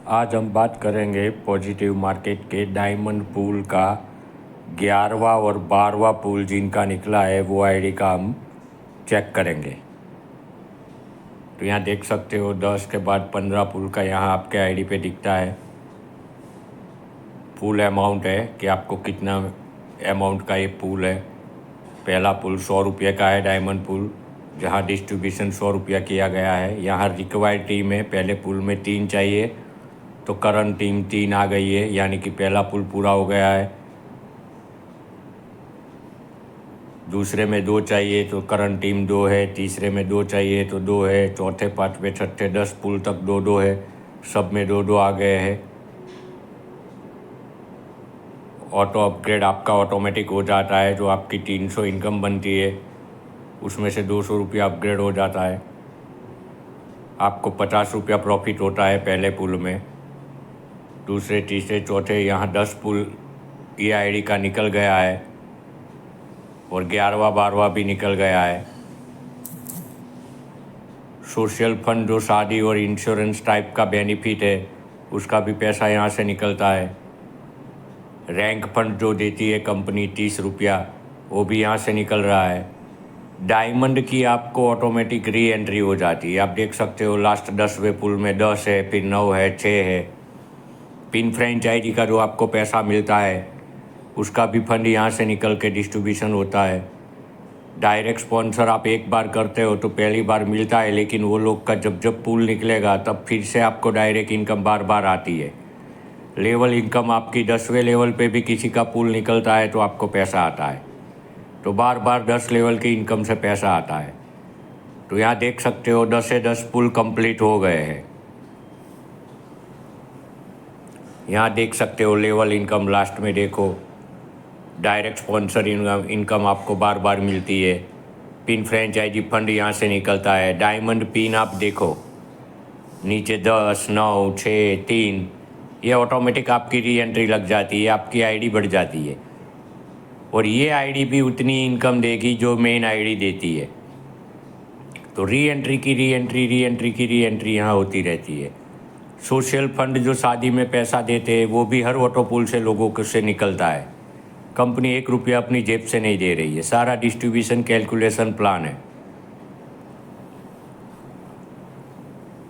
आज हम बात करेंगे पॉजिटिव मार्केट के डायमंड पूल का 11वां और 12वां पूल जिनका निकला है वो आईडी का हम चेक करेंगे। तो यहाँ देख सकते हो 10 के बाद 15 पूल का यहाँ आपके आईडी पे दिखता है। पूल अमाउंट है कि आपको कितना अमाउंट का ये पूल है। पहला पूल 100 रुपये का है डायमंड पूल, जहाँ डिस्ट्रीब्यूशन 100 रुपया किया गया है। यहाँ रिक्वायर्ड टीम है, पहले पूल में 3 चाहिए तो करंट टीम 3 आ गई है, यानी कि पहला पुल पूरा हो गया है। दूसरे में 2 चाहिए तो करंट टीम 2 है, तीसरे में 2 चाहिए तो 2 है, चौथे पाँचवें छठे 10 पुल तक 2-2 है, सब में 2-2 आ गए हैं। ऑटो अपग्रेड आपका ऑटोमेटिक हो जाता है। जो आपकी 300 इनकम बनती है उसमें से 200 रुपया अपग्रेड हो जाता है। आपको 50 रुपया प्रॉफिट होता है पहले पुल में। दूसरे तीसरे चौथे यहाँ 10 पुल ये आईडी का निकल गया है और 11वां 12वां भी निकल गया है। सोशल फंड जो शादी और इंश्योरेंस टाइप का बेनिफिट है उसका भी पैसा यहाँ से निकलता है। रैंक फंड जो देती है कंपनी 30 रुपया, वो भी यहाँ से निकल रहा है। डायमंड की आपको ऑटोमेटिक री एंट्री हो जाती है। आप देख सकते हो लास्ट 10वें पुल में 10 है, फिर 9 है, 6 है। पिन फ्रेंचाइजी का जो आपको पैसा मिलता है उसका भी फंड यहाँ से निकल के डिस्ट्रीब्यूशन होता है। डायरेक्ट स्पॉन्सर आप एक बार करते हो तो पहली बार मिलता है, लेकिन वो लोग का जब जब पूल निकलेगा तब फिर से आपको डायरेक्ट इनकम बार बार आती है। लेवल इनकम आपकी 10वें लेवल पे भी किसी का पूल निकलता है तो आपको पैसा आता है, तो बार बार 10 लेवल की इनकम से पैसा आता है। तो यहाँ देख सकते हो 10 से 10 पुल कंप्लीट हो गए हैं। यहाँ देख सकते हो लेवल इनकम लास्ट में देखो, डायरेक्ट स्पॉन्सर इनकम आपको बार बार मिलती है। पिन फ्रेंचाइजी फंड यहाँ से निकलता है। डायमंड पिन आप देखो नीचे 10, 9, 6, 3, ये ऑटोमेटिक आपकी री एंट्री लग जाती है, आपकी आईडी बढ़ जाती है। और ये आईडी भी उतनी इनकम देगी जो मेन आईडी देती है। तो री एंट्री की री एंट्री, री एंट्री की री एंट्री यहाँ होती रहती है। सोशल फंड जो शादी में पैसा देते हैं वो भी हर ऑटो पूल से लोगों को से निकलता है। कंपनी 1 रुपया अपनी जेब से नहीं दे रही है, सारा डिस्ट्रीब्यूशन कैलकुलेशन प्लान है।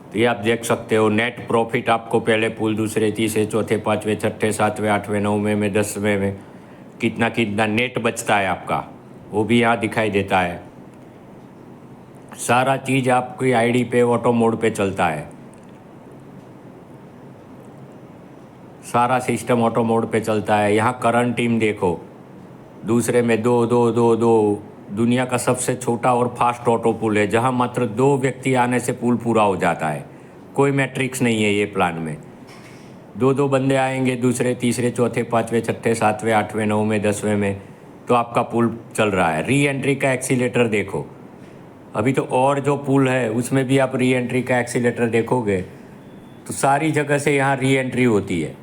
तो ये आप देख सकते हो नेट प्रॉफिट आपको पहले पुल, दूसरे तीसरे चौथे पाँचवें छठे सातवें आठवें नौवें में 10वें में कितना कितना नेट बचता है आपका, वो भी यहाँ दिखाई देता है। सारा चीज़ आपकी आईडी पे ऑटो मोड पे चलता है। सारा सिस्टम ऑटो मोड पे चलता है। यहाँ करंट टीम देखो, दूसरे में 2-2-2-2, दुनिया का सबसे छोटा और फास्ट ऑटो पुल है, जहाँ मात्र 2 व्यक्ति आने से पुल पूरा हो जाता है। कोई मैट्रिक्स नहीं है ये प्लान में। 2-2 बंदे आएंगे दूसरे तीसरे चौथे पाँचवें छठे सातवें आठवें नौवें 10वें में, तो आपका पुल चल रहा है। री एंट्री का एक्सीलेटर देखो, अभी तो और जो पुल है उसमें भी आप री एंट्री का एक्सीलेटर देखोगे तो सारी जगह से यहाँ री एंट्री होती है।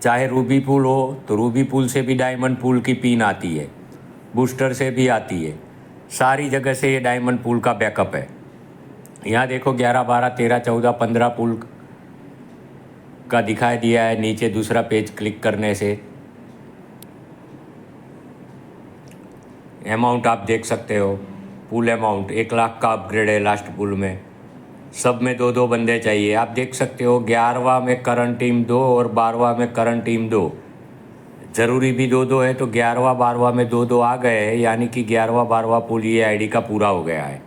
चाहे रूबी पुल हो तो रूबी पुल से भी डायमंड पुल की पिन आती है, बूस्टर से भी आती है। सारी जगह से ये डायमंड पुल का बैकअप है। यहाँ देखो 11, 12, 13, 14, 15 पुल का दिखाई दिया है नीचे दूसरा पेज क्लिक करने से। अमाउंट आप देख सकते हो, पुल अमाउंट 1 लाख का अपग्रेड है लास्ट पुल में। सब में 2-2 बंदे चाहिए। आप देख सकते हो 11वां में करंट टीम 2 और 12वां में करंट टीम 2, ज़रूरी भी 2-2 है तो 11वां 12वां में 2-2 आ गए हैं, यानी कि 11वां 12वां पुल ये आईडी का पूरा हो गया है।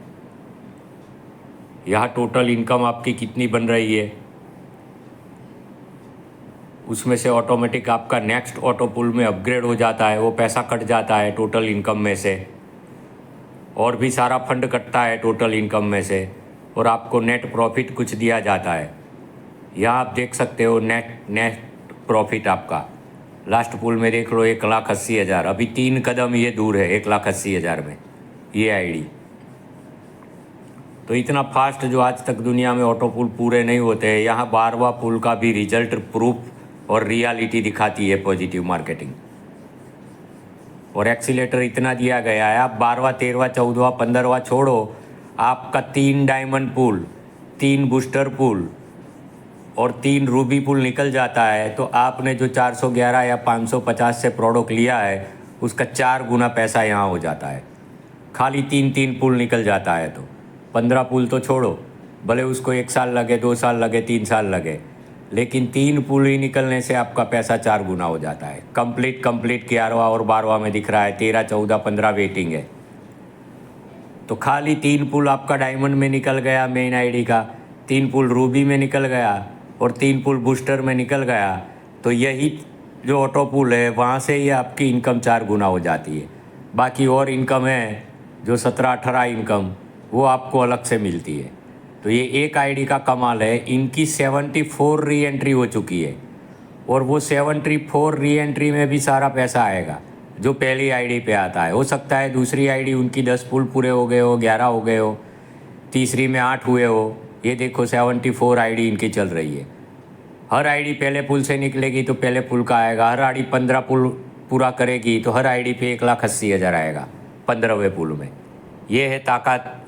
यहाँ टोटल इनकम आपकी कितनी बन रही है उसमें से ऑटोमेटिक आपका नेक्स्ट ऑटो पुल में अपग्रेड हो जाता है, वो पैसा कट जाता है टोटल इनकम में से। और भी सारा फंड कटता है टोटल इनकम में से और आपको नेट प्रॉफिट कुछ दिया जाता है। यहाँ आप देख सकते हो नेट प्रॉफिट आपका लास्ट पुल में देख लो 1,80,000। अभी 3 कदम ये दूर है 1,80,000 में ये आईडी। तो इतना फास्ट जो आज तक दुनिया में ऑटो पुल पूरे नहीं होते हैं। यहाँ 12वां पुल का भी रिजल्ट प्रूफ और रियलिटी दिखाती है पॉजिटिव मार्केटिंग। और एक्सीलेटर इतना दिया गया है, आप 12वां 13वां 14वां 15वां छोड़ो, आपका 3 डायमंड पुल, 3 बूस्टर पुल, और 3 रूबी पुल निकल जाता है तो आपने जो 411 या 550 से प्रोडक्ट लिया है उसका 4 गुना पैसा यहाँ हो जाता है। खाली 3 पुल निकल जाता है तो 15 पुल तो छोड़ो, भले उसको 1 साल लगे, 2 साल लगे, 3 साल लगे, लेकिन 3 पुल ही निकलने से आपका पैसा 4 गुना हो जाता है। कंप्लीट 11वां और 12वां में दिख रहा है, 13, 14, 15 वेटिंग है। तो खाली 3 पुल आपका डायमंड में निकल गया, मेन आईडी का 3 पुल रूबी में निकल गया और 3 पुल बूस्टर में निकल गया, तो यही जो ऑटो पुल है वहाँ से ही आपकी इनकम 4 गुना हो जाती है। बाकी और इनकम है जो 17-18 इनकम, वो आपको अलग से मिलती है। तो ये एक आईडी का कमाल है, इनकी 74 री एंट्री हो चुकी है और वो 74 री एंट्री में भी सारा पैसा आएगा जो पहली आईडी पे आता है। हो सकता है दूसरी आईडी उनकी 10 पुल पूरे हो गए हो, 11 हो गए हो, तीसरी में 8 हुए हो। ये देखो 74 आईडी इनकी चल रही है। हर आईडी पहले पुल से निकलेगी तो पहले पुल का आएगा, हर आईडी 15 पुल पूरा करेगी तो हर आईडी पे 1,80,000 आएगा 15वें पुल में। ये है ताकत।